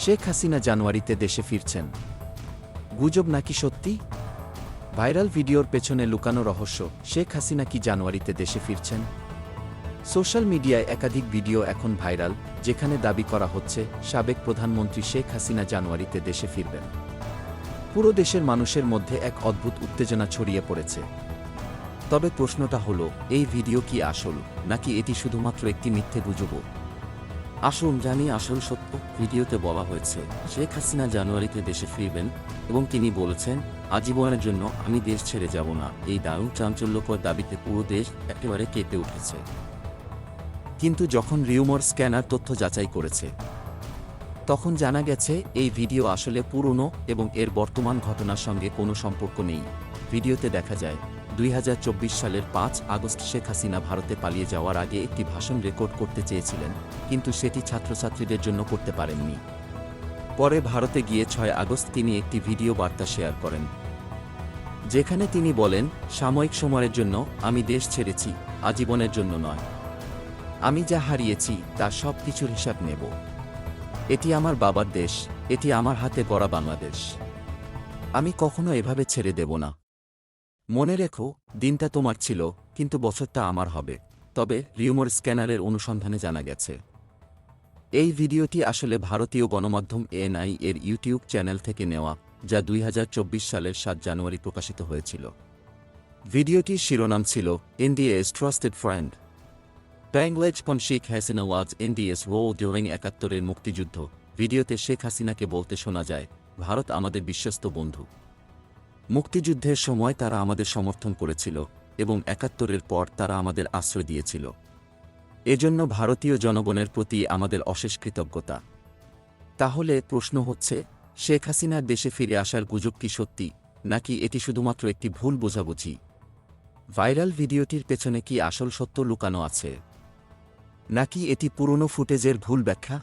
শেখ হাসিনা জানুয়ারিতে দেশে ফিরছেন। গুজব নাকি সত্যি? ভাইরাল ভিডিওর পেছনে লুকানো রহস্য, শেখ হাসিনা কি জানুয়ারিতে দেশে ফিরছেন? সোশ্যাল মিডিয়ায় একাধিক ভিডিও এখন ভাইরাল, যেখানে দাবি করা হচ্ছে সাবেক প্রধানমন্ত্রী শেখ হাসিনা জানুয়ারিতে দেশে ফিরবেন। পুরো দেশের মানুষের মধ্যে এক অদ্ভুত উত্তেজনা ছড়িয়ে পড়েছে। তবে প্রশ্নটা হলো, এই ভিডিও কি আসল, নাকি এটি শুধুমাত্র একটি মিথ্যে গুজব? আসুন জানি আসল সত্য। ভিডিওতে বলা হয়েছে শেখ হাসিনা জানুয়ারিতে দেশে ফিরবেন এবং তিনি বলেছেন, আজীবনের জন্য আমি দেশ ছেড়ে যাব না। এই দারুণ চাঞ্চল্যকর দাবিতে পুরো দেশ একেবারে কেঁপে উঠেছে। কিন্তু যখন রিউমার স্ক্যানার তথ্য যাচাই করেছে, তখন জানা গেছে এই ভিডিও আসলে পুরনো এবং এর বর্তমান ঘটনার সঙ্গে কোনো সম্পর্ক নেই। ভিডিওতে দেখা যায় 2024 সালের 5 আগস্ট শেখ হাসিনা ভারতে পালিয়ে যাওয়ার আগে একটি ভাষণ রেকর্ড করতে চেয়েছিলেন, কিন্তু সেটি ছাত্রছাত্রীদের জন্য করতে পারেননি। পরে ভারতে গিয়ে 6 আগস্ট তিনি একটি ভিডিও বার্তা শেয়ার করেন, যেখানে তিনি বলেন, সাময়িক সময়ের জন্য আমি দেশ ছেড়েছি, আজীবনের জন্য নয়। আমি যা হারিয়েছি তার সব কিছুর হিসাব নেব। এটি আমার বাবার দেশ, এটি আমার হাতে গড়া বাংলাদেশ। আমি কখনো এভাবে ছেড়ে দেব না। মনে রেখো, দিনটা তোমার ছিল, কিন্তু বছরটা আমার হবে। তবে রিউমার স্ক্যানারের অনুসন্ধানে জানা গেছে এই ভিডিওটি আসলে ভারতীয় গণমাধ্যম এএনআই এর ইউটিউব চ্যানেল থেকে নেওয়া, যা 2024 সালের 7 জানুয়ারি প্রকাশিত হয়েছিল। ভিডিওটির শিরোনাম ছিল ইন্ডিয়া's ট্রাস্টেড ফ্রেন্ড, বাংলাদেশ ফন Sheikh Hasina was India's role during 71-এর মুক্তিযুদ্ধ। ভিডিওতে শেখ হাসিনাকে বলতে শোনা যায়, ভারত আমাদের বিশ্বস্ত বন্ধু। মুক্তিযুদ্ধের সময় তারা আমাদের সমর্থন করেছিল এবং 71-এর পর তারা আমাদের আশ্রয় দিয়েছিল। এজন্য ভারতীয় জনগণের প্রতি আমাদের অশেষ কৃতজ্ঞতা। তাহলে প্রশ্ন হচ্ছে, শেখ হাসিনার দেশে ফিরে আসার গুজব কি সত্যি, নাকি এটি শুধুমাত্র একটি ভুল বোঝাবুঝি? ভাইরাল ভিডিওটির পেছনে কি আসল সত্য লুকানো আছে, নাকি এটি পুরনো ফুটেজের ভুল ব্যাখ্যা?